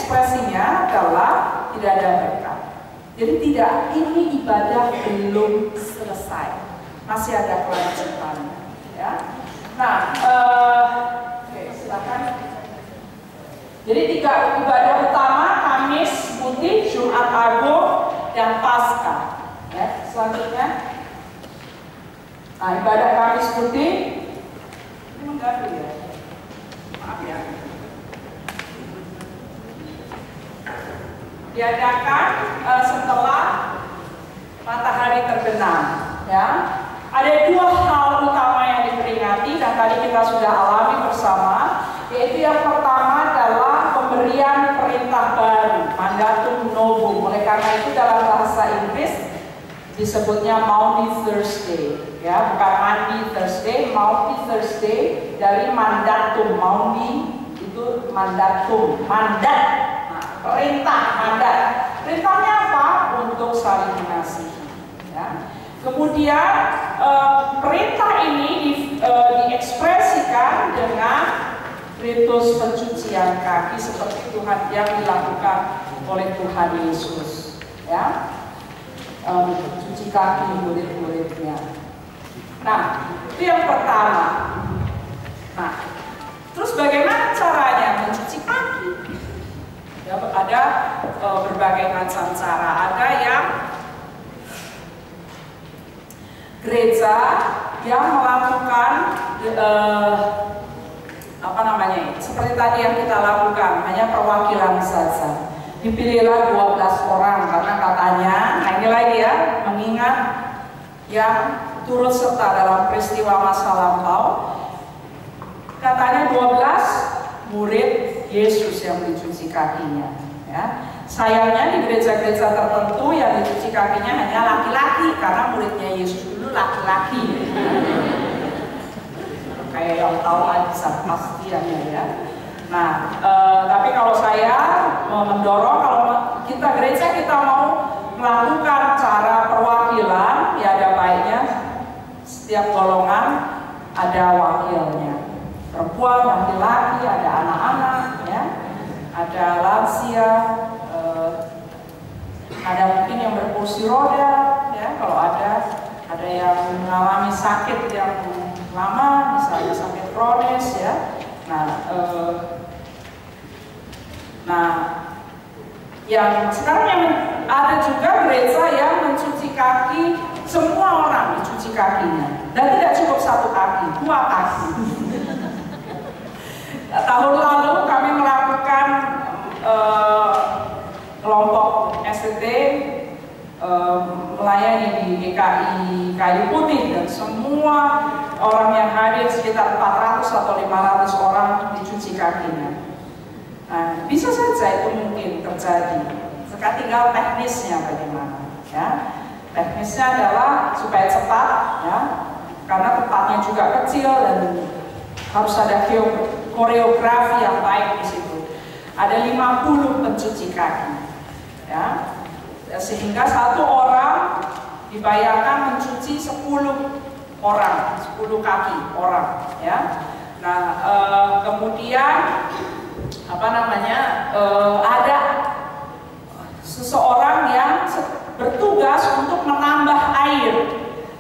ekspresinya adalah tidak ada berkat. Jadi tidak, ini ibadah belum selesai, masih ada kelanjutannya. Ya. Nah, oke, silakan. Jadi 3 ibadah utama: Kamis Putih, Jumat Agung, dan Paskah. Ya, selanjutnya, nah, ibadah Kamis Putih ini mengganggu ya. Maaf ya. Diadakan setelah matahari terbenam. Ya, ada 2 hal utama yang diperingati dan tadi kita sudah alami bersama, yaitu yang pertama adalah pemberian perintah baru, mandatum novum. Oleh karena itu dalam bahasa Inggris disebutnya Maundy Thursday, ya, bukan Mandi Thursday, Maundy Thursday dari mandatum. Maundy itu mandatum, mandat, nah, perintah, mandat. Perintahnya apa? Untuk saling mengasihi. Ya. Kemudian perintah ini diekspresikan dengan ritus pencucian kaki seperti Tuhan yang dilakukan oleh Tuhan Yesus. Ya. Cuci kaki murid-muridnya. Nah, itu yang pertama. Nah, terus bagaimana caranya mencuci kaki? Ya, ada berbagai macam cara. Ada yang gereja yang melakukan seperti tadi yang kita lakukan, hanya perwakilan saja. Dipilihlah 12 orang karena katanya, nah ini lagi ya, mengingat yang turut serta dalam peristiwa masa lampau, katanya 12 murid Yesus yang dicuci kakinya. Ya. Sayangnya di gereja-gereja tertentu yang dicuci kakinya hanya laki-laki karena muridnya Yesus dulu laki-laki. Kayak yang tahu aja pastiannya ya. Nah, tapi kalau saya mendorong, kalau kita gereja kita mau melakukan cara perwakilan, ya ada baiknya setiap golongan ada wakilnya. Perempuan, laki-laki, ada anak-anak, ya, ada lansia, ada mungkin yang berkursi roda, ya, kalau ada yang mengalami sakit yang lama, misalnya sakit kronis, ya. Nah, yang sekarang yang ada juga gereja yang mencuci kaki, semua orang dicuci kakinya, dan tidak cukup 1 kaki, 2 kaki. Tahun lalu kami melakukan kelompok STT melayani di GKI Kayu Putih, dan semua orang yang hadir sekitar 400 atau 500 orang dicuci kakinya. Nah, bisa saja itu mungkin terjadi. Sekarang tinggal teknisnya bagaimana, ya. Teknisnya adalah supaya cepat, ya, karena tempatnya juga kecil dan harus ada koreografi yang baik di situ. Ada 50 pencuci kaki, ya, sehingga 1 orang dibayarkan mencuci 10 orang, 10 kaki orang, ya. Nah, kemudian ada seseorang yang bertugas untuk menambah air.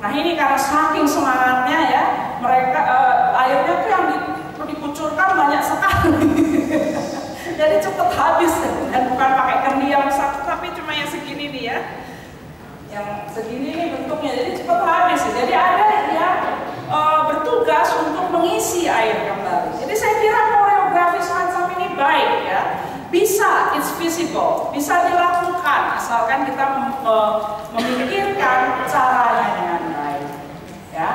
Nah, ini karena saking semangatnya, ya, mereka airnya tuh yang dikucurkan banyak sekali. Jadi cepat habis, dan bukan pakai kendi yang satu, tapi cuma yang segini nih, ya, yang segini nih bentuknya, jadi cepat habis. Jadi ada yang bertugas untuk mengisi air kembali. Jadi saya kira koreografi semacam ini baik, ya, bisa, it's visible, bisa dilakukan asalkan kita memikirkan caranya dengan baik, ya.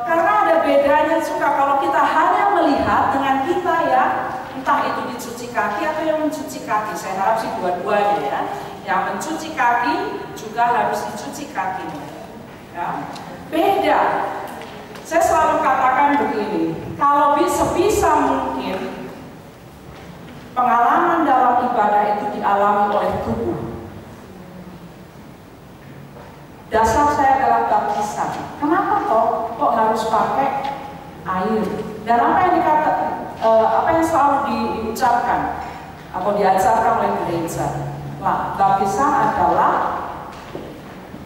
Karena ada bedanya juga kalau kita hanya melihat dengan kita, ya, entah itu dicuci kaki atau yang mencuci kaki. Saya harap sih dua-duanya, ya. Yang mencuci kaki juga harus dicuci kakinya, ya. Beda. Saya selalu katakan begini, kalau sebisa mungkin pengalaman dalam ibadah itu dialami oleh tubuh. Dasar saya adalah baptisan. Kenapa kok harus pakai air? Dan apa yang selalu diucapkan? atau diajarkan oleh gereja. Nah, baptisan adalah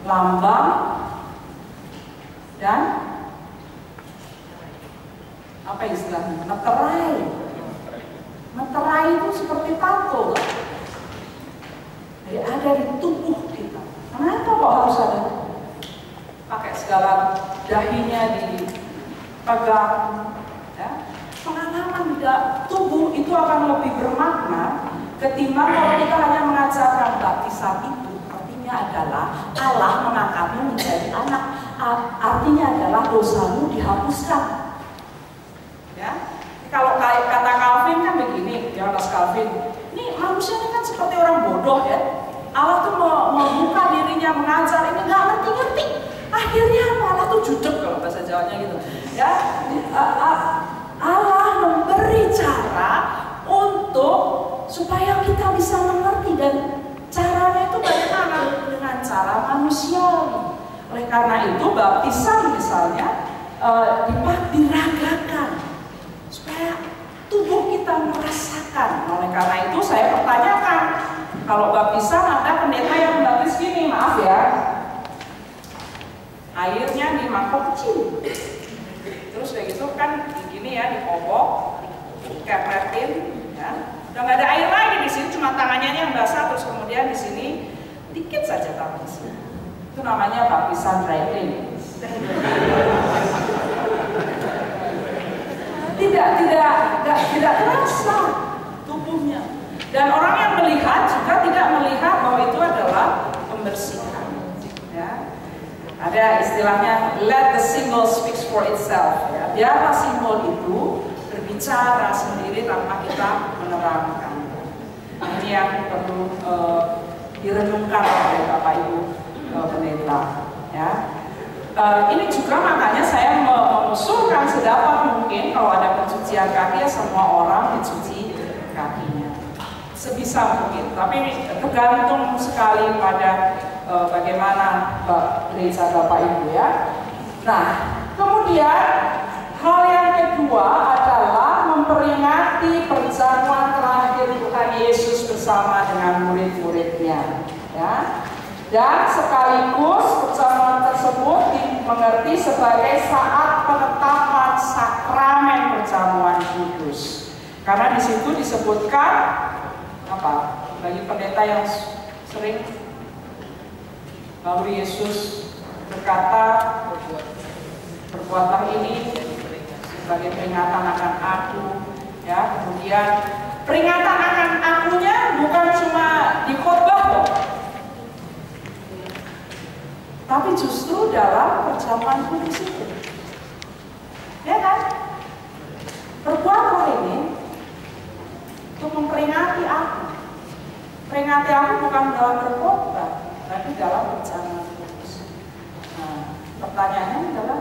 lambang dan apa istilahnya? Meterai. Meterai itu seperti tato. Jadi ada di tubuh kita. Kenapa kok harus ada? Pakai segala dahinya dipegang, ya. Pengalaman di tubuh itu akan lebih bermakna ketimbang kalau kita hanya mengajarkan baptisan itu. Artinya adalah Allah mengangkatmu menjadi anak. Artinya adalah dosamu dihapuskan. Ya, kalau kata Calvin kan begini, Johannes Calvin. Ini manusia ini kan seperti orang bodoh ya. Allah tuh membuka dirinya mengajar ini nggak ngerti-ngerti. Akhirnya malah tuh judek kalau bahasa Jawanya gitu. Ya, Allah memberi cara untuk supaya kita bisa mengerti dan caranya itu bagaimana? Dengan cara manusiawi. Oleh karena itu baptisan misalnya diragakan supaya tubuh kita merasakan. Oleh karena itu saya pertanyakan, kalau baptisan ada pendeta yang baptis gini, maaf ya, airnya di mangkok kecil, terus kayak gitu kan gini ya, dikobok, dikepretin, ya, udah nggak ada air lagi di sini, cuma tangannya yang basah, terus kemudian di sini dikit saja baptis. Itu namanya baptisan dry clean. Tidak terasa tubuhnya, dan orang yang melihat juga tidak melihat bahwa itu adalah pembersihan. Ya. Ada istilahnya let the symbol speaks for itself. Ya. Biarlah simbol itu berbicara sendiri tanpa kita menerangkan. Ini yang perlu direnungkan oleh Bapak Ibu pendeta. Ya. Ini juga makanya saya mengusulkan sedapat mungkin kalau ada pencucian kaki ya semua orang dicuci kakinya sebisa mungkin. Tapi tergantung sekali pada bagaimana gereja Bapak Ibu ya. Nah, kemudian hal yang kedua adalah memperingati perjamuan terakhir Tuhan Yesus bersama dengan murid-muridnya. Ya. Dan sekaligus perjamuan tersebut dimengerti sebagai saat penetapan sakramen perjamuan kudus. Karena di situ disebutkan apa? Bagi pendeta yang sering lalu Yesus berkata, perbuatan ini sebagai peringatan akan aku. Ya, kemudian peringatan akan akunya bukan cuma di khotbah loh, tapi justru dalam perjamuan kudus itu, ya kan? Perbuatan ini untuk memperingati aku. Peringati aku bukan dalam berkhotbah, tapi dalam perjamuan kudus. Nah, pertanyaannya adalah,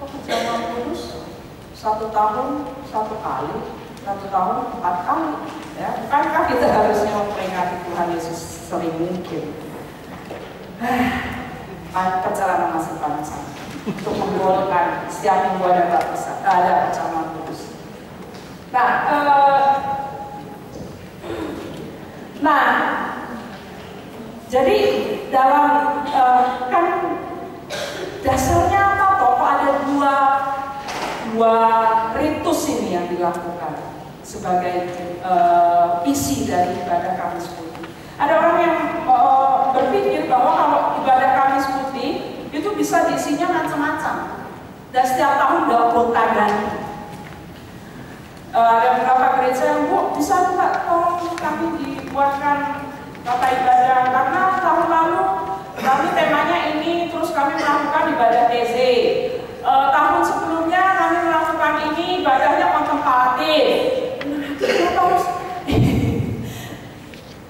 kok perjamuan kudus 1 tahun 1 kali, 1 tahun 4 kali? Ya, bukankah kita harusnya memperingati Tuhan Yesus sering mungkin? Perjalanan masih panjang untuk menggolkan setiap minggu ada baptisan, ada perjamuan kudus. Nah, jadi dalam kan dasarnya apa? Kok ada dua ritus ini yang dilakukan sebagai isi dari ibadah Kamis Putih. Ada orang yang berpikir bahwa kalau ibadah Kamis Putih itu bisa diisinya macam-macam dan setiap tahun gonta-ganti. Ada beberapa gereja yang, Bu, bisa nggak tolong kami dibuatkan kata ibadah, karena tahun lalu kami temanya ini, terus kami melakukan ibadah TZ. Tahun sebelumnya kami melakukan ini, ibadahnya kontemplatif. Kenapa harus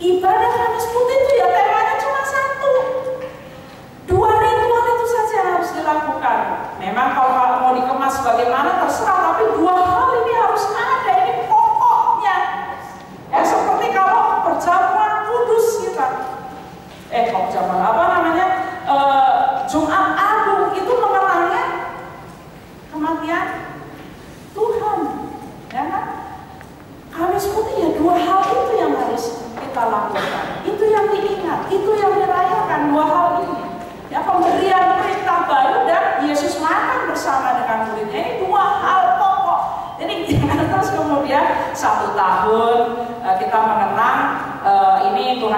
ibadah Kamis Putih itu ya temanya cuma 1. 2 ritual itu saja yang harus dilakukan. Memang kalau mau dikemas bagaimana terserah, tapi 2 hal ini harus ada, ini pokoknya. Ya seperti kalau perjamuan kudus kita. Perjamuan apa namanya? Jumat Agung itu mengenangnya kematian Tuhan. Ya kan? Kamis Putih ya 2 hal itu yang harus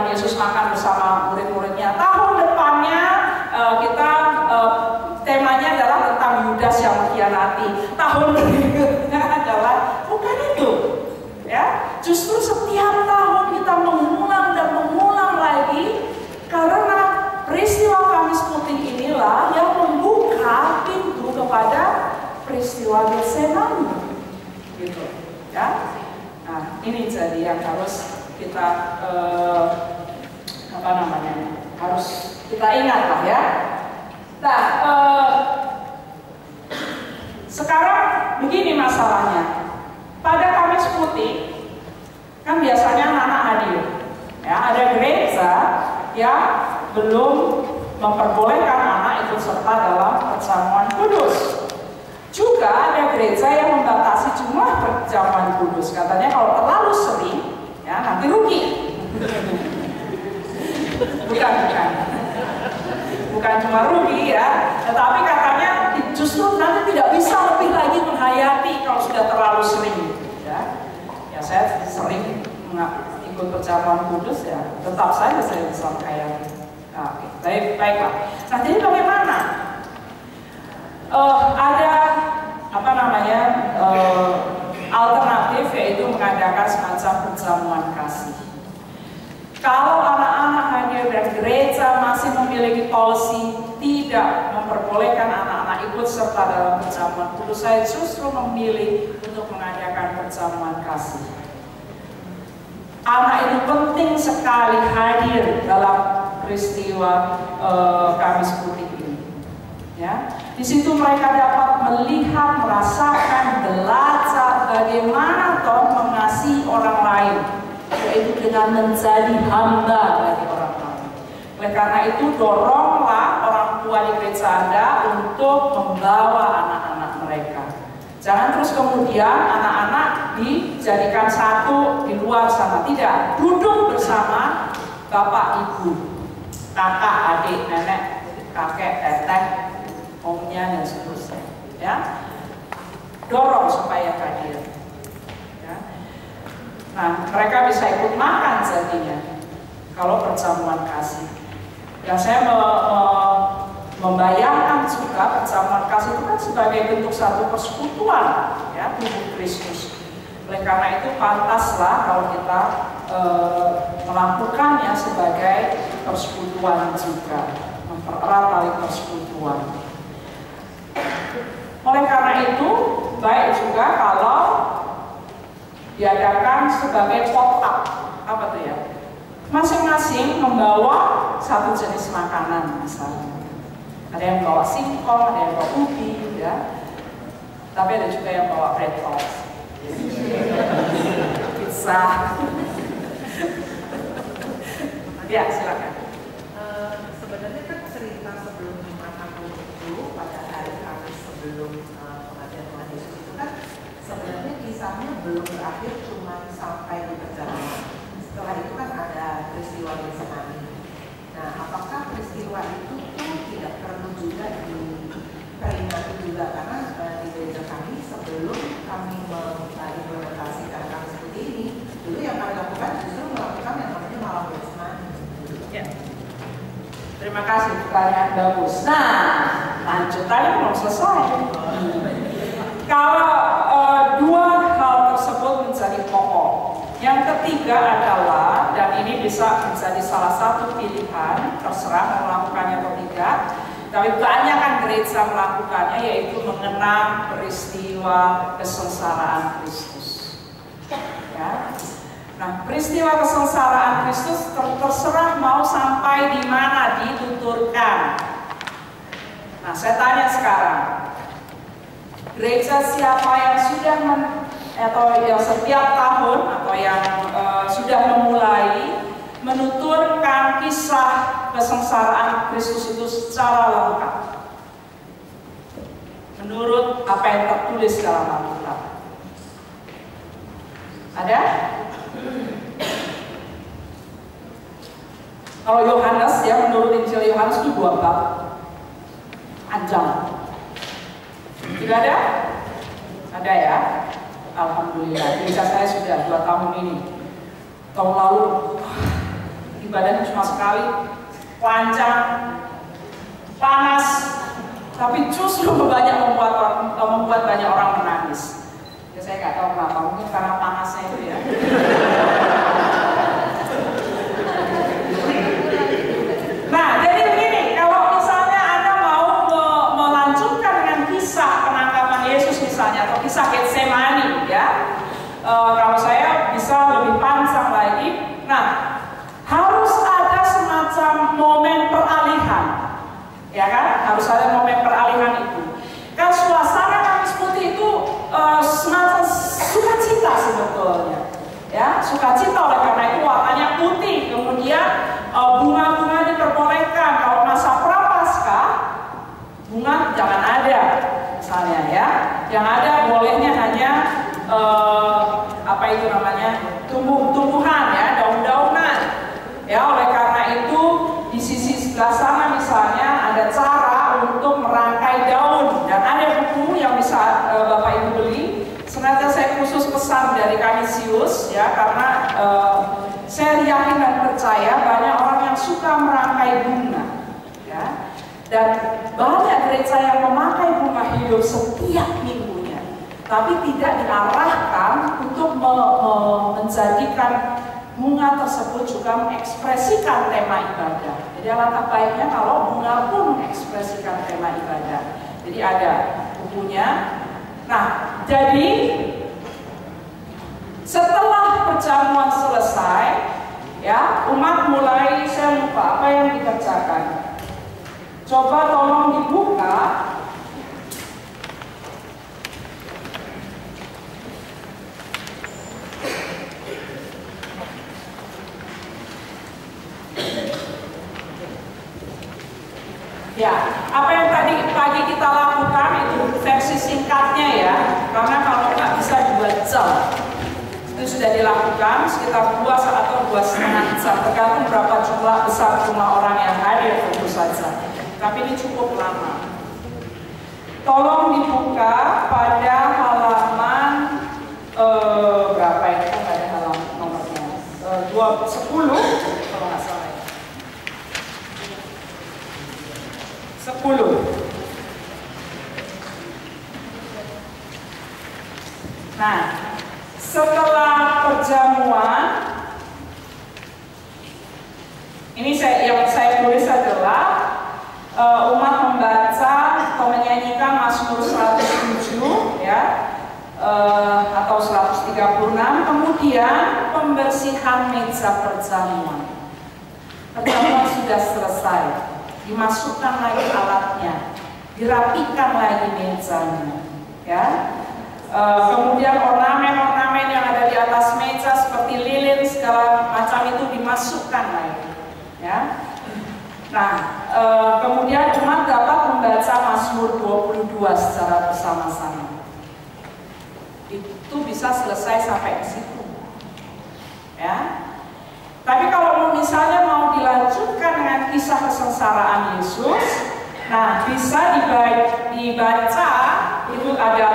Tuhan Yesus makan bersama murid-muridnya. Tahun depannya kita temanya adalah tentang Yudas yang mengkhianati. Tahun berikutnya adalah bukan itu, ya. Justru setiap tahun kita mengulang dan mengulang lagi karena peristiwa Kamis Putih inilah yang membuka pintu kepada peristiwa Getsemani, gitu, ya. Nah, ini jadi yang harus kita harus kita ingat lah, ya. Nah, sekarang begini masalahnya. Pada Kamis Putih kan biasanya anak-anak hadir, ya. Ada gereja yang belum memperbolehkan anak ikut serta dalam perjamuan kudus. Juga ada gereja yang membatasi jumlah perjamuan kudus. Katanya kalau terlalu sering, ya nanti rugi. Bukan cuma rugi, ya, tetapi katanya justru nanti tidak bisa lebih lagi menghayati kalau sudah terlalu sering, ya. Ya saya sering ikut perjamuan kudus, ya tetap saja saya bisa menghayati. Nah, baiklah. Nah, jadi bagaimana? Ada alternatif, yaitu mengadakan semacam perjamuan kasih. Kalau anak-anak hadir dan gereja masih memiliki polisi tidak memperbolehkan anak-anak ikut serta dalam perjamuan kudus, saya justru memilih untuk mengadakan perjamuan kasih. Anak itu penting sekali hadir dalam peristiwa Kamis Putih ini, ya. Di situ mereka dapat melihat, merasakan, belajar bagaimana toh mengasihi orang lain, yaitu dengan menjadi hamba bagi orang lain. Oleh karena itu, doronglah orang tua di gereja Anda untuk membawa anak-anak mereka. Jangan terus kemudian anak-anak dijadikan satu di luar sana. Tidak, duduk bersama bapak, ibu, kakak, adik, nenek, kakek, teteh, omnya, dan seterusnya, ya. Dorong supaya hadir, ya. Nah, mereka bisa ikut makan jadinya kalau perjamuan kasih. Dan saya membayangkan juga perjamuan kasih itu kan sebagai bentuk satu persekutuan, ya, tubuh Kristus. Oleh karena itu pantaslah kalau kita melakukannya sebagai persekutuan juga, mempererat tali persekutuan. Oleh karena itu baik juga kalau diadakan sebagai kotak, apa tuh, ya? Masing-masing membawa satu jenis makanan misalnya. Ada yang bawa singkong, ada yang bawa ubi, ya. Tapi ada juga yang bawa bread toast, pizza. Ya, silakan. Sebenarnya kan cerita sebelum Jumat Agung itu pada hari Kamis sebelum kematian Tuhan Yesus itu kan sebenarnya kisahnya belum berakhir cuma sampai di perjalanan. Setelah itu kan ada peristiwa Getsemani. Nah, apakah peristiwa itu tuh tidak perlu juga diperingati juga, karena di gereja kami sebelum kami mengimplementasikan Kamis Putih ini, dulu yang kami lakukan justru melakukan yang namanya malam Getsemani. Ya. Terima kasih, pertanyaan bagus. Nah, lanjutannya belum selesai. Kalau dua hal tersebut menjadi pokok. Yang ketiga adalah, dan ini bisa menjadi salah satu pilihan, terserah mau melakukannya atau tidak, tapi banyak kan gereja melakukannya, yaitu mengenang peristiwa kesengsaraan Kristus. Ya. Nah, peristiwa kesengsaraan Kristus terserah mau sampai di mana dituturkan. Nah, saya tanya sekarang, gereja siapa yang sudah atau yang setiap tahun atau yang sudah memulai menuturkan kisah kesengsaraan Kristus itu secara lengkap menurut apa yang tertulis dalam Alkitab? Ada? Kalau Yohanes, ya, menurut Injil Yohanes itu 2 bab, panjang. Tidak ada? Ada, ya? Alhamdulillah. Gereja saya sudah 2 tahun ini. Tahun lalu ibadahnya cuma sekali, panjang, panas, tapi justru membuat banyak orang menangis. Ya, saya nggak tahu kenapa, mungkin karena panasnya itu ya. Nah, jadi begini, kalau misalnya Anda mau melanjutkan dengan kisah penangkapan Yesus misalnya, atau kisah Getsemani ya, kalau saya bisa lebih panjang lagi. Nah, harus ada semacam momen peralihan, ya kan? Harus ada momen peralihan itu. Kan suasana Kamis Putih itu semacam sukacita sebetulnya, ya, sukacita. Oleh karena itu warnanya putih. Kemudian bunga-bunga diperbolehkan. Kalau masa Prapaskah, bunga jangan ada, misalnya ya. Yang ada bolehnya hanya apa itu namanya, tumbuh-tumbuhan ya, daun-daunan. Ya, oleh karena itu di sisi sebelah sana misalnya ada cara untuk merangkai daun, dan ada buku yang bisa Bapak Ibu beli. Sengaja saya khusus pesan dari Canisius ya, karena saya yakin dan percaya banyak orang yang suka merangkai bunga ya, dan banyak gereja yang memakai bunga hidup setiap minggunya, tapi tidak diarahkan untuk menjadikan bunga tersebut juga mengekspresikan tema ibadah. Jadi alangkah baiknya kalau bunga pun mengekspresikan tema ibadah. Jadi ada bukunya. Nah, jadi setelah perjamuan selesai, ya, umat mulai, saya lupa apa yang dikerjakan. Coba tolong dibuka. Ya, apa yang tadi pagi kita lakukan itu versi singkatnya ya, karena kalau nggak bisa 2 jam. Itu sudah dilakukan sekitar 2 atau 2,5 jam, tergantung berapa besar jumlah orang yang hadir tentu saja. Tapi ini cukup lama. Tolong dibuka pada halaman berapa ini? Kan ada halaman nomornya 10 kalau nggak salah. 10. Nah, setelah perjamuan, ini yang saya tulis adalah umat membaca atau menyanyikan Mazmur 107 ya, atau 136, kemudian pembersihan meja perjamuan. Perjamuan sudah selesai. Dimasukkan lagi alatnya, dirapikan lagi mejanya, ya. Kemudian ornamen-ornamen yang ada di atas meja seperti lilin segala macam itu dimasukkan lagi, ya. Nah, kemudian umat dapat membaca Mazmur 22 secara bersama-sama. Itu bisa selesai sampai di situ, ya. Tapi kalau misalnya mau dilanjutkan dengan kisah kesengsaraan Yesus, nah bisa dibaca, itu ada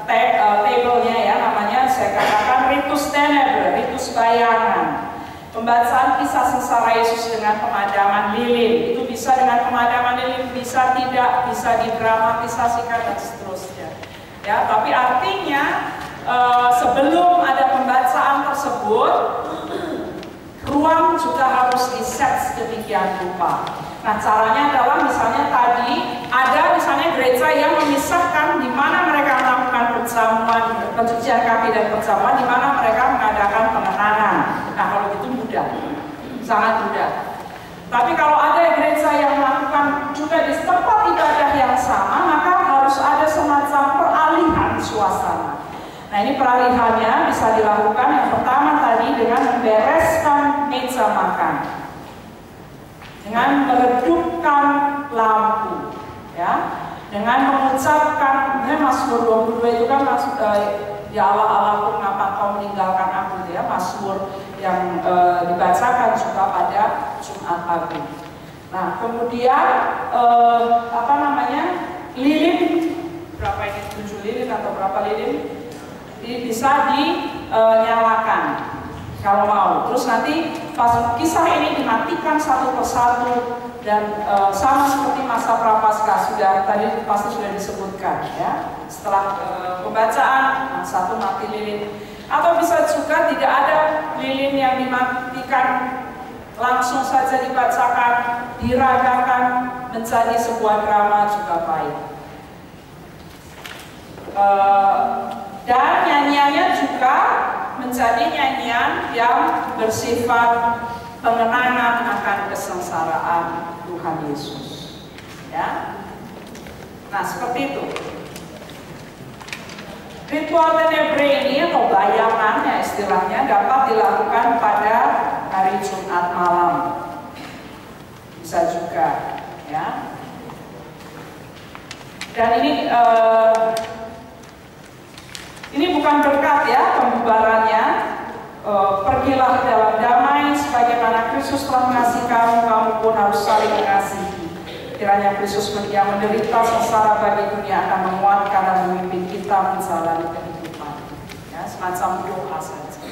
tabelnya ya, namanya saya katakan ritus tenebre, ritus bayangan. Pembacaan kisah sengsara Yesus dengan pemadaman lilin, itu bisa dengan pemadaman lilin, bisa tidak, bisa didramatisasikan dan seterusnya. Ya, tapi artinya sebelum ada pembacaan tersebut, ruang juga harus di-set sedemikian rupa. Nah, caranya adalah misalnya tadi ada misalnya gereja yang memisahkan di mana mereka melakukan perjamuan, pencucian kaki dan perjamuan, di mana mereka mengadakan pengenalan. Nah, kalau itu mudah, sangat mudah. Tapi kalau ada gereja yang melakukan juga di tempat ibadah yang sama, maka harus ada semacam peralihan suasana. Nah, ini peralihannya bisa dilakukan yang pertama tadi dengan membereskan meja makan, dengan meredupkan lampu, ya, dengan mengucapkan, Mazmur 22 itu kan ya Allah Allahku mengapa kau meninggalkan aku, ya, Mazmur yang dibacakan juga pada Jumat Agung. Nah, kemudian apa namanya, lilin, berapa ini, 7 lilin atau berapa lilin? Bisa dinyalakan, kalau mau. Terus nanti pas kisah ini dimatikan satu persatu dan sama seperti masa prapaskah tadi pasti sudah disebutkan ya. Setelah pembacaan satu mati lilin, atau bisa juga tidak ada lilin yang dimatikan, langsung saja dibacakan, diragakan menjadi sebuah drama juga baik. Dan nyanyiannya juga menjadi nyanyian yang bersifat pengenangan akan kesengsaraan Tuhan Yesus. Ya, nah seperti itu. Ritual tenebre ini atau bayangan ya istilahnya dapat dilakukan pada hari Jumat malam. Bisa juga, ya. Dan ini bukan berkat ya pembubarannya. Pergilah dalam damai sebagaimana Kristus telah mengasihi kamu, kamu pun harus saling mengasihi. Kiranya Kristus yang menderita sengsara bagi dunia akan menguatkan dan memimpin kita menjalani kehidupan. Ya, semacam doa saja.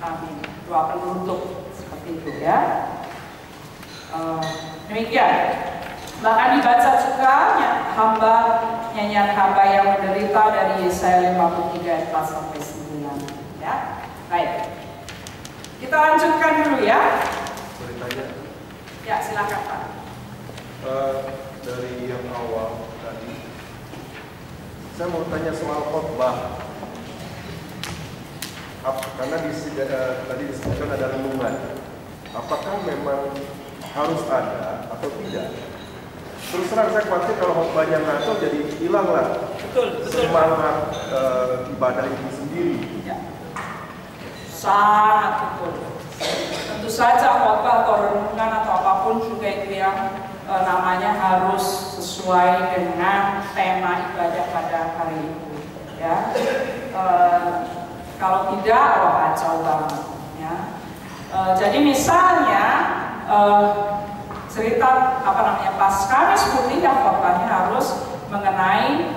Amin. Doa penutup seperti itu ya. Demikian. Bahkan dibaca juga nyanyian hamba yang menderita dari Yesaya 53 ayat 4-9. Ya, baik. Kita lanjutkan dulu ya. Boleh tanya? Ya, silakan Pak. Dari yang awal tadi, saya mau tanya soal khotbah. Karena tadi disebutkan ada renungan. Apakah memang harus ada atau tidak? Terus terang saya khawatir kalau khotbahnya ngaco jadi hilanglah semangat ibadah itu sendiri. Ya. Sangat betul. Tentu saja khotbah atau renungan atau apapun juga itu yang namanya harus sesuai dengan tema ibadah pada hari itu. Ya. Kalau tidak, kacau banget. Ya. Jadi misalnya cerita pas Kamis Putih yang khotbahnya harus mengenai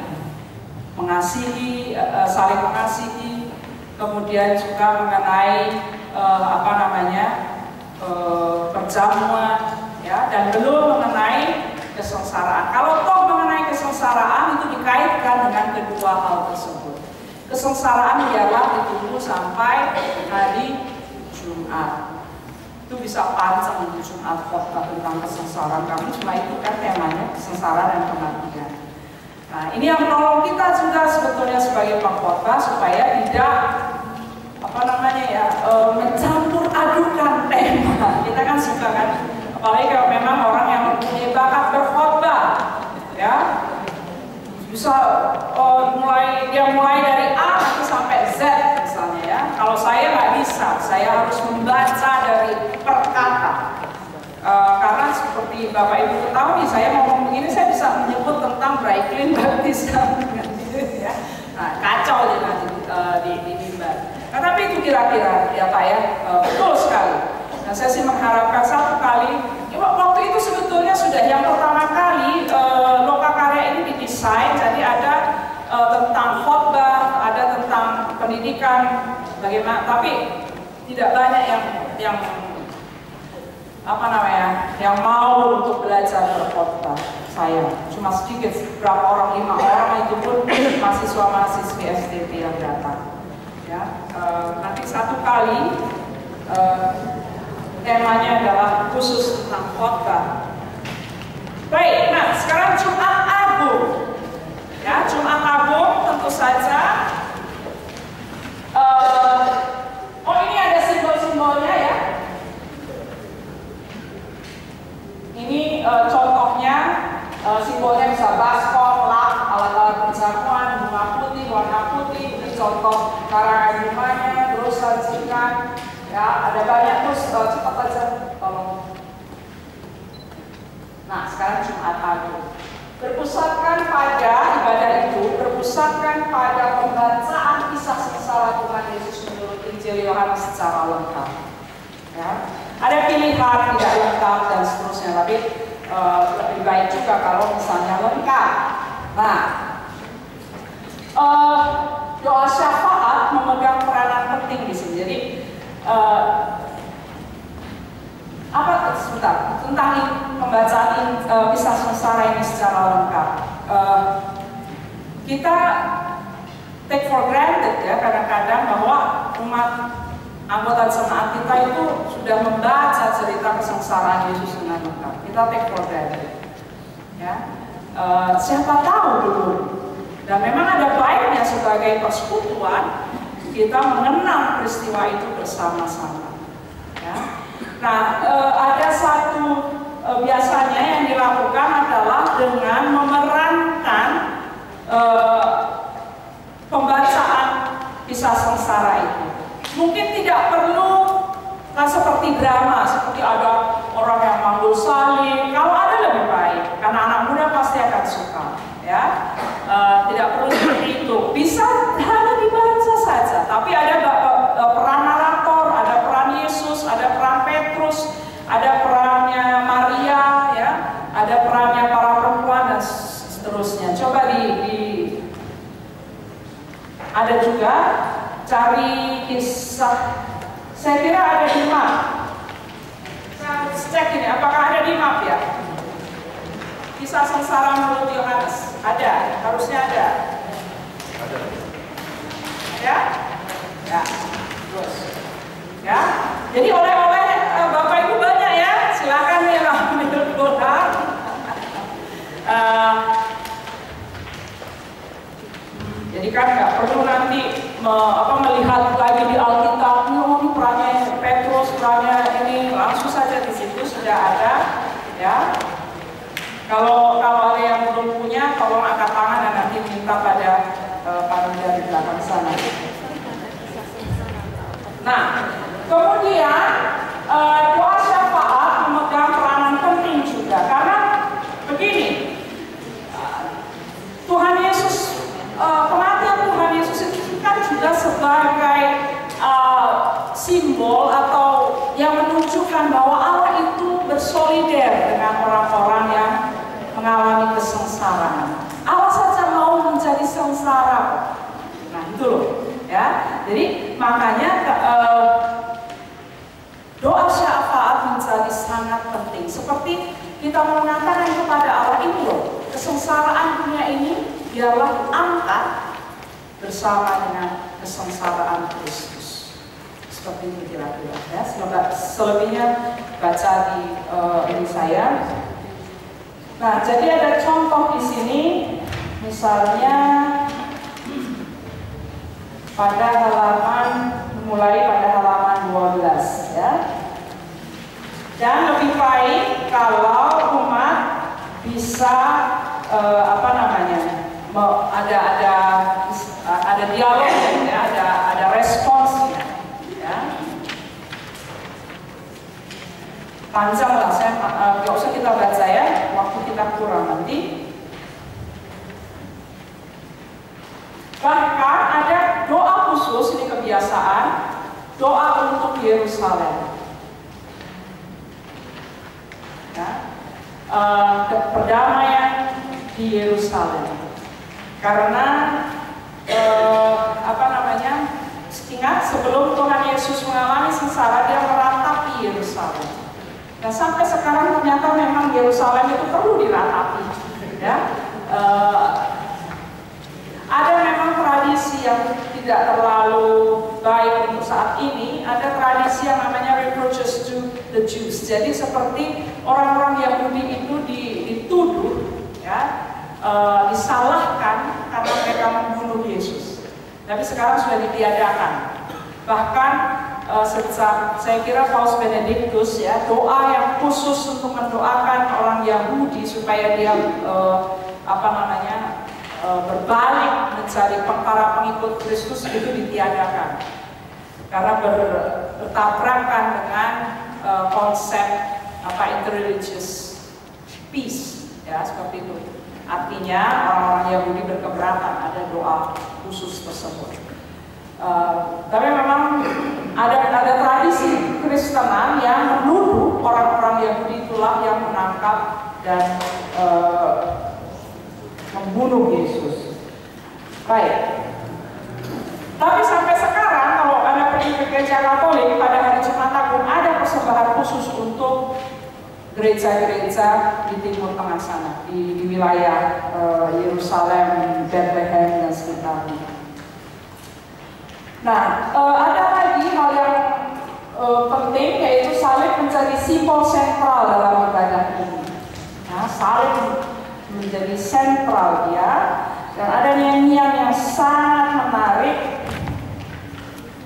mengasihi, saling mengasihi, kemudian juga mengenai perjamuan, ya, dan belum mengenai kesengsaraan. Kalau toh mengenai kesengsaraan itu dikaitkan dengan kedua hal tersebut. Kesengsaraan ialah ditunggu sampai hari Jumat. Itu bisa panjang di Jumat khotbah tentang kesengsaraan. Kami cuma itu kan temanya kesengsaraan dan kematian. Nah, ini yang menolong kita juga sebetulnya sebagai pengkhotbah supaya tidak mencampur adukan tema. Kita kan suka kan, apalagi kalau memang orang yang mempunyai bakat berkhotbah, ya bisa mulai dari A nanti sampai Z misalnya ya. Kalau saya nggak bisa, saya harus membaca dari per kata. Karena seperti Bapak Ibu ketahui, saya ngomong begini saya bisa menyebut tentang dry clean baptisan, ya. Nah, kacau di mimbar. Nah, tapi itu kira-kira ya Pak ya, betul sekali. Nah, saya sih mengharapkan satu kali, waktu itu sebetulnya sudah yang pertama kali Lokakarya ini didesain, jadi ada tentang khotbah, ada tentang pendidikan, bagaimana, tapi tidak banyak yang mau untuk belajar berkhotbah. Saya cuma sedikit, berapa orang, 5 orang itu pun mahasiswa-mahasiswi STP yang datang. Ya, nanti satu kali temanya adalah khusus tentang khotbah. Baik, nah sekarang Jumat Agung. Ya, Jumat Agung tentu saja. Ini ada simbol-simbolnya ya. Ini contohnya, simbolnya bisa baskom, lak, alat-alat perjamuan, bunga putih, warna putih. Ini contoh karangan bunganya, terus sajikan. Ya, ada banyak, terus cepat aja, tolong. Nah, sekarang Jumat Agung. Berpusatkan pada ibadah itu, berpusatkan pada pembacaan kisah sengsara Tuhan Yesus menurut Injil Yohanes secara lengkap. Ya. Ada pilihan tidak lengkap dan seterusnya, tapi lebih baik juga kalau misalnya lengkap. Nah, doa syafaat memegang peranan penting di sini. Jadi tentang pembacaan kisah sengsara ini secara lengkap. Kita take for granted ya kadang-kadang bahwa umat anggota jemaat kita itu sudah membaca cerita kesengsaraan Yesus dengan lengkap. Kita take for granted. Ya, siapa tahu dulu. Dan memang ada baiknya sebagai persekutuan kita mengenal peristiwa itu bersama-sama. Ya. Nah, ada satu biasanya yang dilakukan adalah dengan memerankan pembacaan kisah sengsara itu. Mungkin tidak perlu seperti drama, seperti ada orang yang manggul salib. Kalau ada lebih baik, karena anak muda pasti akan suka. Ya, tidak perlu seperti itu. Bisa hanya dibaca saja. Tapi ada peran narator, ada peran Yesus, ada peran Petrus, ada perannya Maria, ya, ada perannya para perempuan dan seterusnya. Coba ada juga cari kisah. Saya kira ada di map. Saya harus cek ini, apakah ada di map ya? Kisah sengsara menurut Yohanes. Ada, harusnya ada. Ada. Ya? Ya. Terus. Ya. Jadi oleh-oleh Bapak Ibu banyak ya. Silakan ya ambil bola. Jadi kan nggak perlu nanti melihat lagi di Alkitab, ini perannya Petrus, perannya ini, langsung saja di situ sudah ada, ya. Kalau ada yang belum punya, tolong angkat tangan dan nanti minta pada panitia di belakang sana. Nah, kemudian doa syafaat memegang peranan penting juga, karena begini, Tuhan Yesus, kematian Tuhan Yesus itu kan juga sebagai simbol atau yang menunjukkan bahwa Allah itu bersolider dengan orang-orang yang mengalami kesengsaraan. Allah saja mau menjadi sengsara. Nah itu loh, ya. Jadi makanya doa syafaat menjadi sangat penting. Seperti kita mengatakan kepada Allah ini loh, kesengsaraan dunia ini biarlah angkat bersama dengan kesengsaraan Kristus. Seperti itu kira-kira. Ya. Selebihnya baca di ini saya. Nah, jadi ada contoh di sini, misalnya pada mulai pada halaman 12, ya. Dan lebih baik kalau umat bisa ada dialog, ya, ada responsnya, ya. Panjang lah, nggak usah kita baca ya, waktu kita kurang nanti. Bahkan ada doa khusus, ini kebiasaan, doa untuk Yerusalem. Ya. Perdamaian di Yerusalem. Karena ingat sebelum Tuhan Yesus mengalami sengsara, dia meratapi Yerusalem. Nah sampai sekarang ternyata memang Yerusalem itu perlu diratapi. Ya. Ada memang tradisi yang tidak terlalu baik untuk saat ini. Ada tradisi yang namanya reproaches to the Jews. Jadi seperti orang-orang Yahudi itu dituduh, ya, disalahkan karena mereka membunuh Yesus. Tapi sekarang sudah ditiadakan. Bahkan sejak saya kira Paus Benedictus, ya, doa yang khusus untuk mendoakan orang Yahudi supaya dia berbalik menjadi para pengikut Kristus itu ditiadakan. Karena bertabrakan dengan konsep interreligious peace, ya, seperti itu. Artinya orang-orang Yahudi berkeberatan ada doa khusus tersebut. Tapi memang ada tradisi Kristenan yang menuduh orang-orang Yahudi itulah yang menangkap dan membunuh Yesus. Baik. Tapi sampai sekarang kalau Anda pergi ke gereja Katolik pada persembahan khusus untuk gereja-gereja di Timur Tengah sana, di wilayah Yerusalem, Bethlehem dan sekitarnya. Nah, ada lagi hal yang penting, yaitu salib menjadi simbol sentral dalam ibadah ini. Nah, salib menjadi sentral ya, dan ada nyanyian yang sangat menarik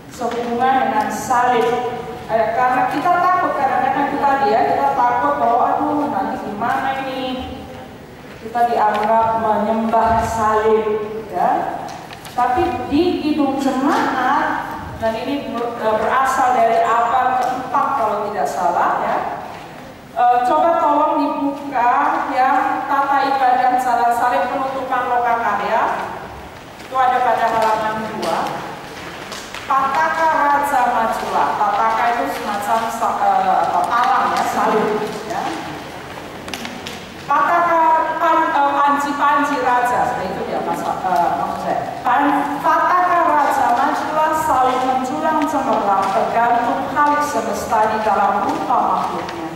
sehubungan dengan salib. Karena kita takut, kadang-kadang kita takut bahwa aduh nanti gimana ini, kita dianggap menyembah salib ya. Tapi di Kidung Jemaat, dan ini berasal dari abad keempat kalau tidak salah ya. Coba tolong dibuka yang tata ibadah jalan salib penutupan Lokakarya. Itu ada pada halaman 2. Pataka Raja Majulah. Pataka itu semacam talang ya, salib ya. Pataka Panji Raja, itu dia maksud saya. Pataka Raja Majulah salib menjulang cemerlang tergantung khalik semesta di dalam rupa makhluknya.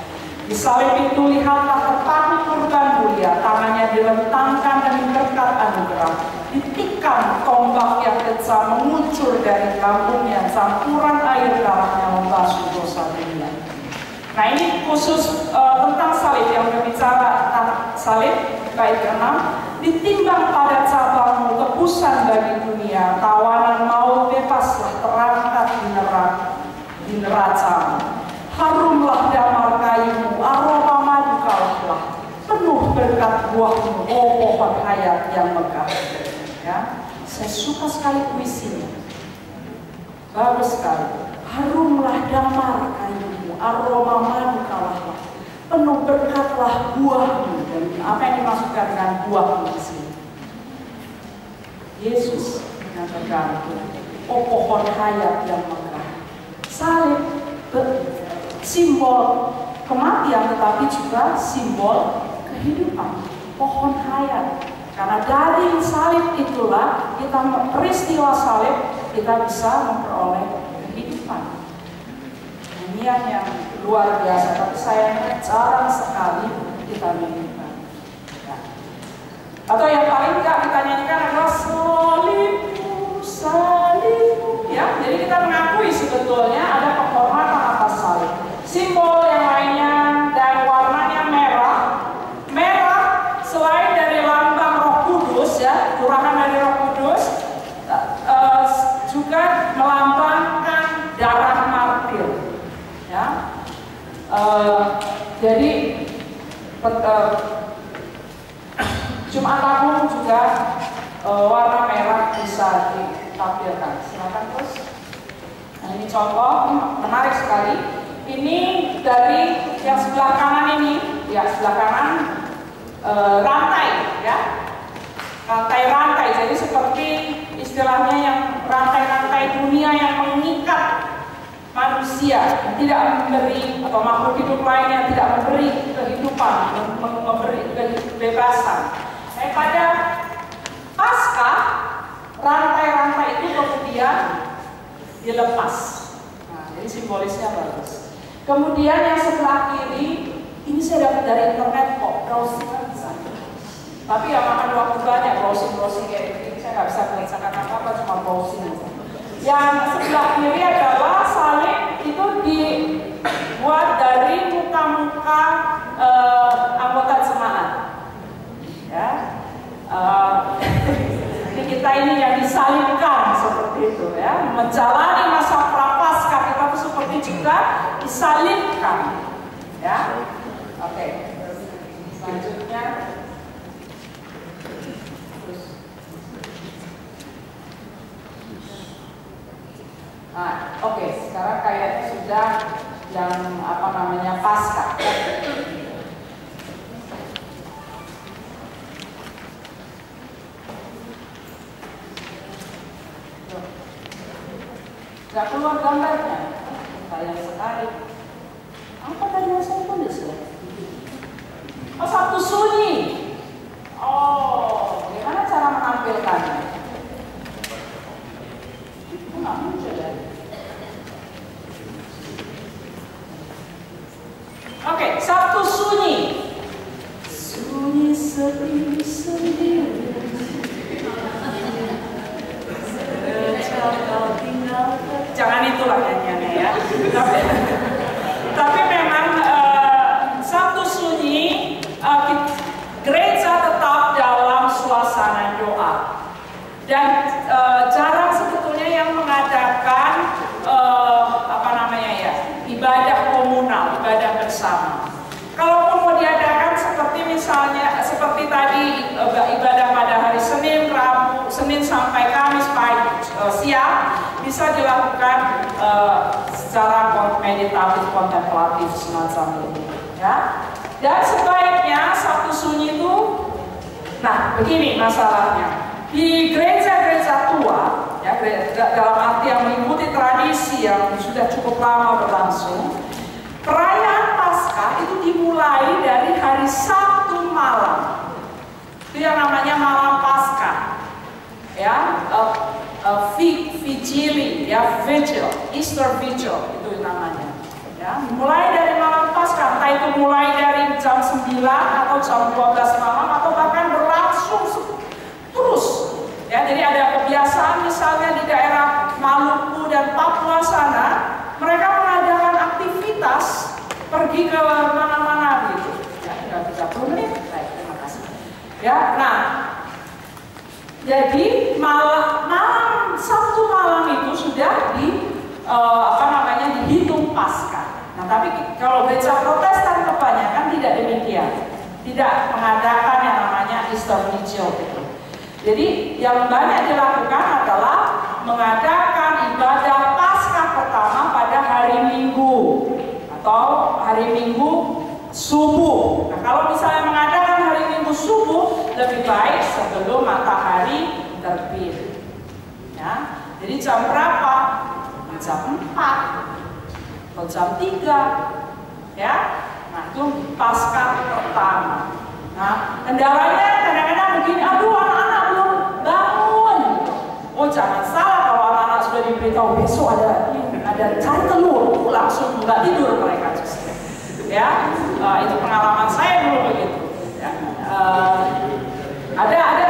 Di salib itu lihatlah terpaku kurban mulia, tangannya direntangkan demi berkat anugerah. Ditikam tombak yang kejam mengucur dari lambungnya, campuran air darahnya membasuh dosa dunia. Nah, ini khusus tentang salib yang berbicara tentang salib bait 6. Ditimbang pada cabangmu tebusan bagi dunia, tawanan maut bebaslah terangkat di neracamu. Harumlah damar kayumu, aroma madu kalahlah, penuh berkat buahmu, oh pohon hayat yang megah. Ya, saya suka sekali puisinya, bagus sekali. Harumlah damar kayumu, aroma madu kalahlah, penuh berkatlah buahmu. Dan apa yang dimaksudkan dengan buahmu di sini? Yesus yang tergantung, oh pohon hayat yang megah. Salib simbol kematian, tetapi juga simbol kehidupan, pohon hayat. Karena dari salib itulah peristiwa salib kita bisa memperoleh kehidupan. Ini yang luar biasa, tapi sayangnya jarang sekali kita nyanyikan. Ya. Atau yang paling enggak kita nyanyikan adalah salibmu, salibmu. Ya, jadi kita mengakui sebetulnya ada penghormatan atas salib. Simbol yang lainnya dan warnanya merah. Merah selain dari lambang Roh Kudus ya, curahan dari Roh Kudus, juga melambangkan darah martir. Ya, jadi Jumat Agung juga warna merah bisa ditampilkan. Silakan terus. Nah, ini contoh menarik sekali. Ini dari yang sebelah kanan ini, ya sebelah kanan rantai, ya rantai. Jadi seperti istilahnya yang rantai-rantai dunia yang mengikat manusia, tidak memberi atau makhluk hidup lainnya tidak memberi kehidupan, memberi kebebasan. Pada Paskah rantai-rantai itu kemudian dilepas. Nah, jadi simbolisnya bagus. Kemudian yang sebelah kiri, ini saya dapat dari internet kok, browsing bisa. Tapi ya makan waktu banyak browsing kayak gini, saya nggak bisa mengerjakan apa-apa, cuma browsing aja. Yang sebelah kiri adalah salib itu dibuat dari muka-muka anggota jemaat. Ya, jadi kita ini yang disalibkan seperti itu ya, menjalani masa prapaskah kita itu seperti juga disalibkan. Ya, oke. Selanjutnya. Nah, oke, sekarang kayaknya sudah yang Paskah. Gak keluar gambarnya, sayang sekali. Apa tadi yang saya tulis ya? Oh, Sabtu Sunyi. Oh, gimana cara menampilkannya? Itu nggak muncul ya? Oke, Sabtu sunyi. Sunyi sepi sendiri. Jangan itulah nyanyiannya ya. Tapi memang Sabtu sunyi gereja tetap dalam suasana doa. Dan jarang sebetulnya yang mengadakan ibadah komunal, ibadah bersama. Kalaupun mau diadakan seperti tadi ibadah pada hari Senin, Rabu, Senin sampai Kamis pagi siang bisa dilakukan secara meditatif kontemplatif semacam ini, ya. Dan sebaiknya Sabtu sunyi itu, nah begini masalahnya. Di gereja-gereja tua, ya, dalam arti yang mengikuti tradisi yang sudah cukup lama berlangsung, perayaan Paskah itu dimulai dari hari Sabtu malam. Itu yang namanya malam Paskah, ya, vigili, ya, vigil, Easter vigil itu namanya. Ya, mulai dari malam Paskah, entah itu mulai dari jam 9 atau jam 12 malam atau bahkan berlangsung terus, ya. Jadi ada kebiasaan misalnya di daerah Maluku dan Papua sana, mereka mengadakan aktivitas pergi ke mana-mana gitu. Ya, tinggal 30 menit. Baik, terima kasih. Ya, nah, jadi malam Sabtu malam itu sudah dihitung Paskah. Nah, tapi kalau gereja Protestan kebanyakan tidak demikian, tidak mengadakan yang namanya Easter Vigil gitu. Jadi yang banyak dilakukan adalah mengadakan ibadah Paskah pertama pada hari Minggu atau hari Minggu subuh. Nah, kalau misalnya mengadakan hari Minggu subuh, lebih baik sebelum matahari terbit. Ya, jadi jam berapa? Jam 4 atau jam 3. Ya, nah itu Paskah pertama. Nah, kendalanya kadang-kadang begini, aduh anak-anak belum bangun. Oh, jangan salah kalau anak-anak sudah diberitahu besok ada cari telur, langsung nggak tidur mereka justru. Ya, itu pengalaman saya dulu begitu. Ya, ada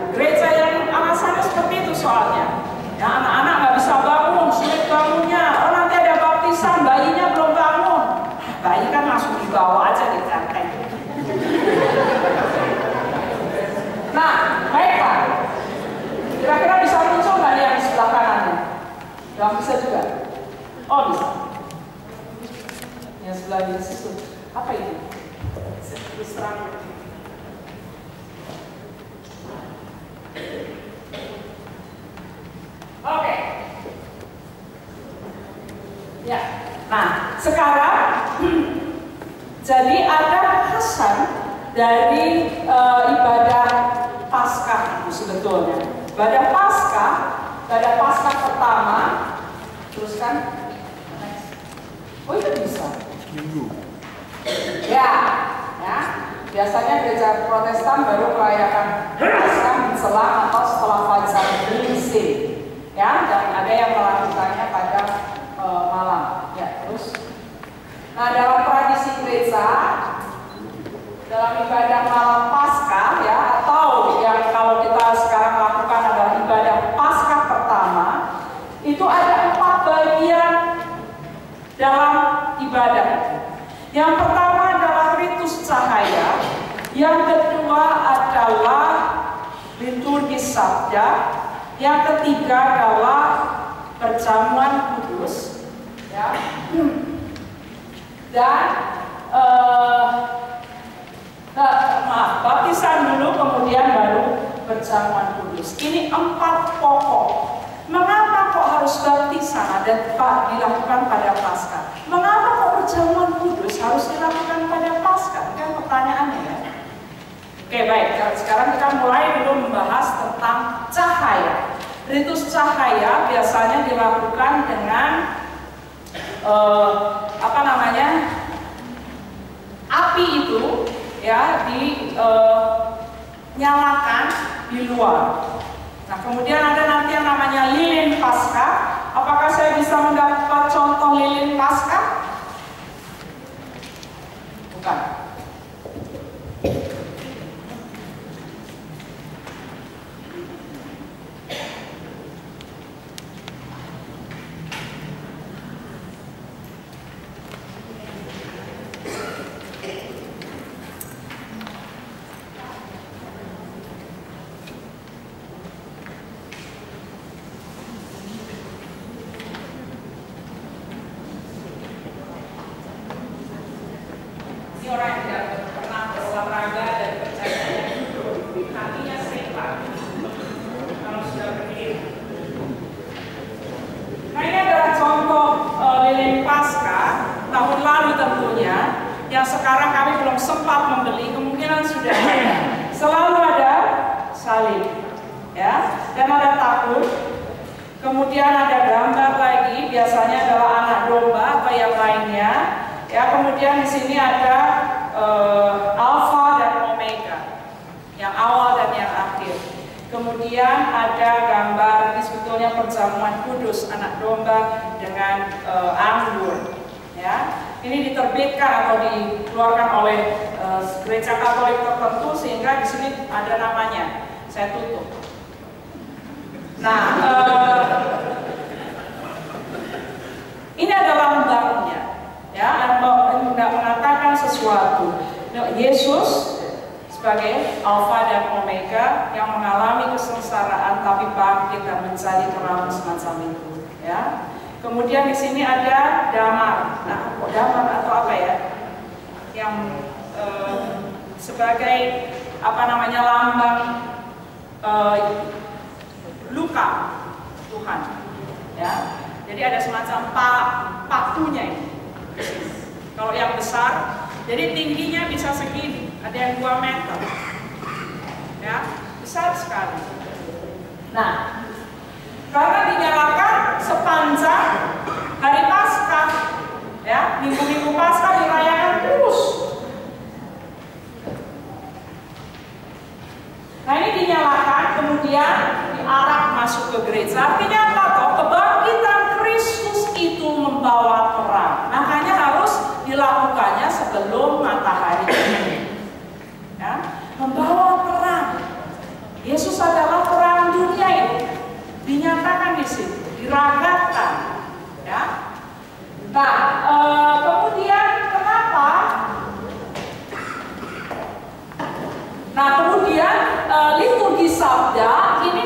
gereja yang alasannya seperti itu soalnya. Ya, anak-anak nggak bisa bangun, sulit bangunnya. Oh, nanti ada baptisan, bayinya belum bangun. Bayi kan langsung dibawa aja di tenteng. Nah, baiklah. Kira-kira bisa muncul nggak yang di sebelah kanannya? Nggak bisa juga. Oh, bisa. Yang sebelah di situ. Apa itu? Terus terang. Oke. Ya. Nah, sekarang jadi ada kesan dari ibadah Paskah itu sebetulnya. Ibadah Paskah pertama, teruskan. Oh, itu bisa. Minggu. Ya. Biasanya gereja Protestan baru merayakan Paskah menjelang atau setelah fajar geringsing. Ya, dan ada yang melakukannya pada malam. Ya, terus. Nah, dalam tradisi gereja, dalam ibadah malam Paskah, ya, atau yang kalau kita sekarang lakukan adalah ibadah Paskah pertama, itu ada 4 bagian dalam ibadah. Yang pertama adalah ritus cahaya, yang kedua adalah liturgi sabda, yang ketiga adalah perjamuan kudus, ya. Dan baptisan dulu, kemudian baru perjamuan kudus. Ini 4 pokok. Mengapa kok harus baptisan dilakukan pada Paskah? Mengapa kok perjamuan kudus harus dilakukan pada Paskah? Kan pertanyaannya ya. Oke, baik. Sekarang kita mulai dulu membahas tentang cahaya. Ritus cahaya biasanya dilakukan dengan api itu ya dinyalakan di luar. Nah, kemudian ada nanti yang namanya lilin Paskah. Apakah saya bisa mendapat contoh lilin Paskah? bukan. Ini orang yang tidak pernah berolahraga dan percaya hatinya sering lagi kalau sudah berdiri. Nah, ini adalah contoh lilin Pasca tahun lalu tentunya, yang sekarang kami belum sempat membeli, kemungkinan sudah ada. Selalu ada salib, ya, dan ada tahun. Kemudian ada gambar lagi, biasanya adalah anak domba atau yang lainnya. Ya, kemudian di sini ada Alpha dan Omega, yang awal dan yang akhir. Kemudian ada gambar, ini sebetulnya perjamuan kudus anak domba dengan anggur. Ya, ini diterbitkan atau dikeluarkan oleh gereja Katolik tertentu, sehingga di sini ada namanya. Saya tutup. Nah, ini adalah lambangnya. Ya, tidak mengatakan sesuatu. Yesus sebagai Alfa dan Omega yang mengalami kesengsaraan tapi bangkit dan menjadi terang semacam itu. Ya. Kemudian di sini ada damar. Nah, damar atau apa ya? Yang sebagai apa namanya lambang luka Tuhan. Ya. Jadi ada semacam pakunya ini. Kalau yang besar, jadi tingginya bisa segini, ada yang 2 meter, ya, besar sekali. Nah, karena dinyalakan sepanjang hari Paskah, ya, minggu-minggu Paskah dirayakan terus. Nah, ini dinyalakan, kemudian diarak masuk ke gereja. Artinya apa toh? Kebangkitan Kristus itu membawa terang. Makanya harus dilakukannya sebelum matahari terbit. Ya, membawa terang. Yesus adalah terang dunia ini. Dinyatakan di situ, diragakan. Ya. Nah, kemudian kenapa? Nah, kemudian liturgi sabda ini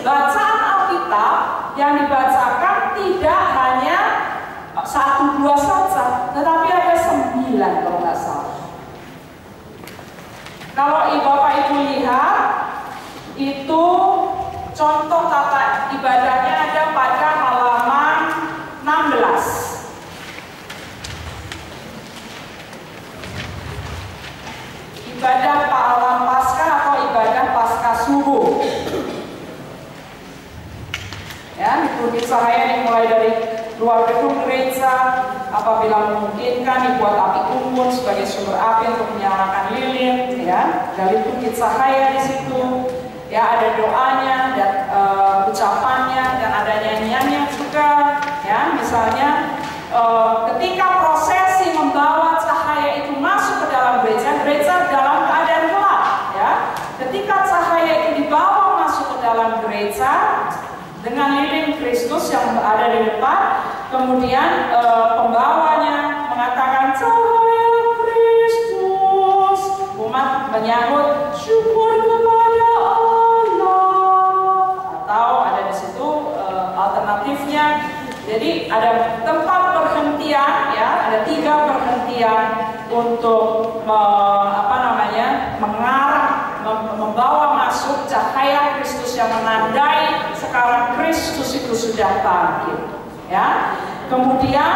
bacaan Alkitab yang dibacakan tidak hanya 1-2 saja, tetapi ada 9 kalau nggak salah. Kalau Bapak Ibu lihat, itu contoh tata ibadahnya ada pada halaman 16. Ibadah Alam Paskah atau ibadah Paskah subuh. Ya, liturgi cahaya dimulai dari luar gedung gereja, apabila memungkinkan dibuat api unggun sebagai sumber api untuk menyalakan lilin, ya. Dari liturgi cahaya di situ, ya, ada doanya dan ucapannya dan ada nyanyiannya juga, ya. Misalnya ketika prosesi membawa cahaya itu masuk ke dalam gereja, gereja dalam keadaan gelap, ya. Ketika cahaya itu dibawa masuk ke dalam gereja dengan lilin Kristus yang ada di depan, kemudian pembawanya mengatakan cahaya Kristus, umat menyambut syukur kepada Allah, atau ada di situ alternatifnya. Jadi ada tempat perhentian, ya, ada 3 perhentian untuk membawa masuk cahaya Kristus yang menandai sekarang Kristus itu sudah bangkit, ya. Kemudian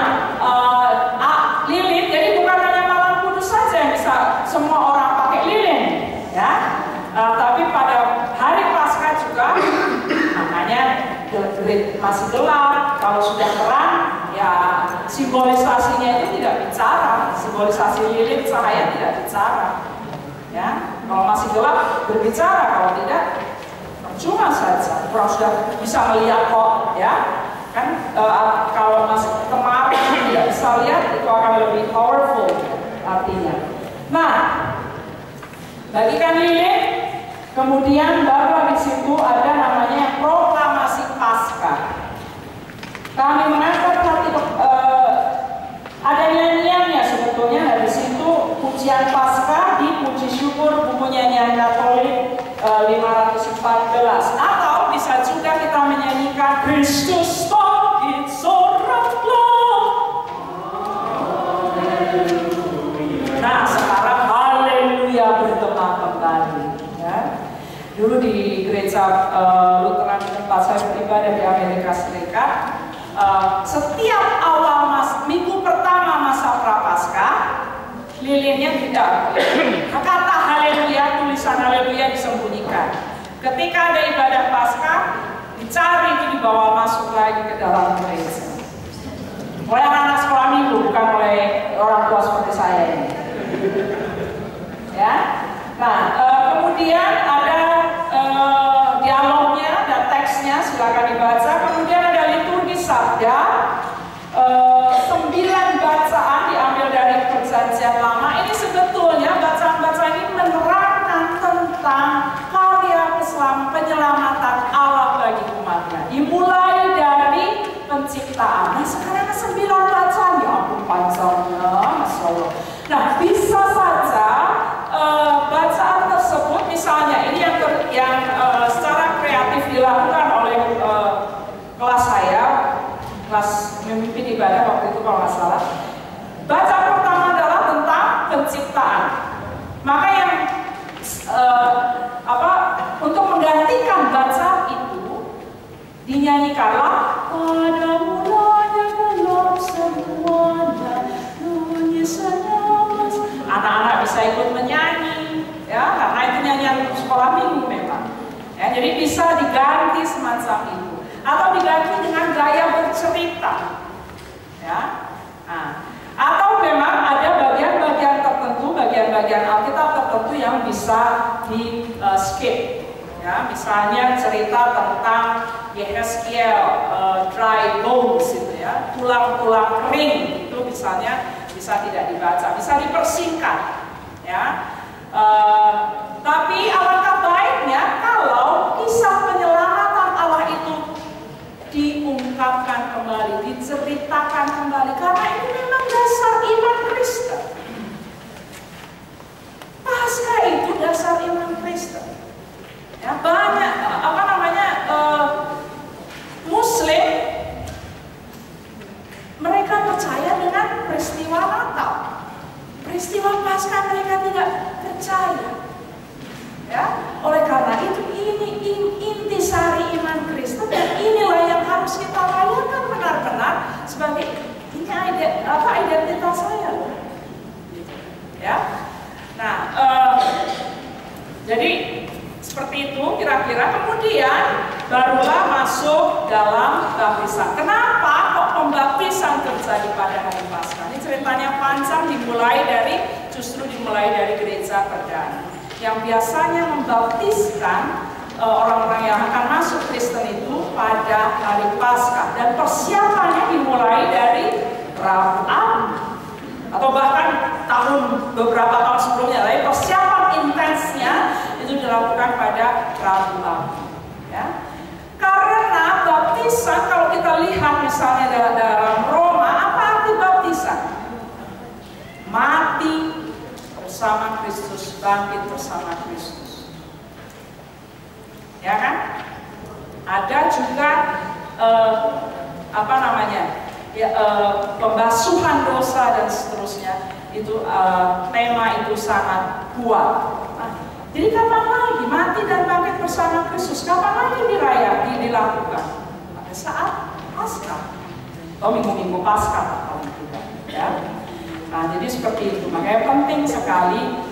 lilin, jadi bukan hanya malam kudus saja yang bisa semua orang pakai lilin, ya. Tapi pada hari Paskah juga, makanya masih gelap. Kalau sudah terang, ya simbolisasinya itu tidak bicara, simbolisasi lilin cahaya tidak bicara, ya. Kalau masih gelap berbicara, kalau tidak percuma saja. Orang sudah bisa melihat kok, ya kan. Kalau masih kemarin tidak bisa lihat, itu akan lebih powerful. artinya. Nah, bagikan lilin, kemudian baru di situ ada namanya proklamasi Paskah. Kami mengangkat hati ada nyanyiannya sebetulnya. Dari situ pujian Paskah di puji syukur buku nyanyian Katolik 514. Atau bisa juga kita menyanyikan Kristus bangkit soraklah. Nah, sekarang haleluya bergema kembali. Ya. Dulu di gereja Lutheran tempat saya beribadah di Amerika Serikat, setiap awal minggu pertama masa Prapaskah, lilinnya tidak. Kata haleluya, tulisan haleluya disembunyikan. Ketika ada ibadah Paskah, dicari itu dibawa masuk lagi ke dalam gereja. Oleh anak sekolah minggu, bukan oleh orang tua seperti saya ini. Ya. Nah, kemudian ada dialognya, ada teksnya, silakan dibaca. Kemudian ada liturgi sabda, 9 bacaan diambil dari Perjanjian Lama. Ini sebetulnya bacaan-bacaan ini menerangkan tentang karya penyelamatan Allah bagi umatnya. Dimulai dari penciptaan. Nah, sekarang 9 bacaan, ya ampun panjangnya, Masya Allah. Nah, bisa saja bacaan tersebut, misalnya ini yang secara kreatif dilakukan oleh kelas saya, kelas memimpin ibadah waktu itu kalau nggak salah. Bacaan pertama adalah tentang penciptaan. Maka yang untuk menggantikan bacaan itu dinyanyikanlah pada mulanya belum semuanya bunyi senyawa. Anak-anak bisa ikut menyanyi, ya, karena itu nyanyian sekolah minggu memang. Ya, jadi bisa diganti semacam itu, atau diganti dengan gaya bercerita, ya. Nah, atau memang ada bagian-bagian tertentu, bagian-bagian Alkitab tertentu yang bisa di skip. Ya, misalnya cerita tentang Yehezkiel, dry bones itu ya, tulang-tulang kering itu misalnya bisa tidak dibaca, bisa dipersingkat, ya. Tapi alangkah baiknya kalau kisah penyelamatan Allah itu diungkapkan kembali, diceritakan kembali, karena ini memang dasar iman Kristen. Paskah itu dasar iman Kristen. Ya, banyak Muslim mereka percaya dengan peristiwa Natal, peristiwa Paskah mereka tidak percaya. Ya, oleh karena itu ini intisari iman Kristen, dan inilah yang harus kita lakukan benar-benar sebagai ini identitas saya, ya. Nah, jadi seperti itu kira-kira. Kemudian barulah masuk dalam baptisan. Kenapa kok pembaptisan terjadi pada hari Paskah? Ini ceritanya panjang, dimulai dari gereja perdana yang biasanya membaptiskan orang-orang yang akan masuk Kristen itu pada hari Paskah, dan persiapannya dimulai dari Rabu Abu atau bahkan beberapa tahun sebelumnya. Tapi persiapan intensnya itu dilakukan pada Rabu Abu, ya. Karena baptisan, kalau kita lihat misalnya dalam Roma, apa arti baptisan? Mati bersama Kristus, bangkit bersama Kristus, ya kan? Ada juga pembasuhan dosa dan seterusnya. Itu tema itu sangat kuat. Jadi kapan lagi mati dan bangkit bersama Kristus? Kapan lagi dilakukan? Pada saat Paskah atau minggu-minggu Paskah atau tidak, ya. Nah, jadi seperti itu. Makanya penting sekali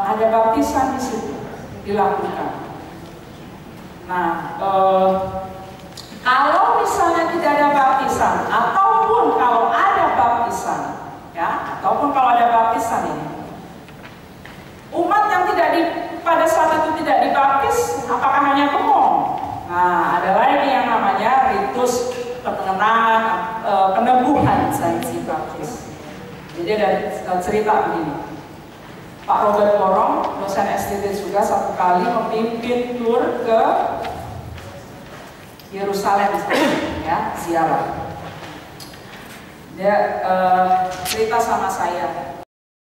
ada baptisan di situ dilakukan. Nah, kalau misalnya tidak ada baptisan, ataupun kalau ada baptisan, ya, ataupun kalau ada baptisan ini, umat yang pada saat itu tidak dibaptis, apakah hanya bengong? Nah, ada lagi yang namanya ritus pengenalan, penebuhan janji baptis. Jadi ada cerita begini. Pak Robert Morong, dosen STT juga, satu kali memimpin tur ke Yerusalem, ya, ziarah. Dia cerita sama saya,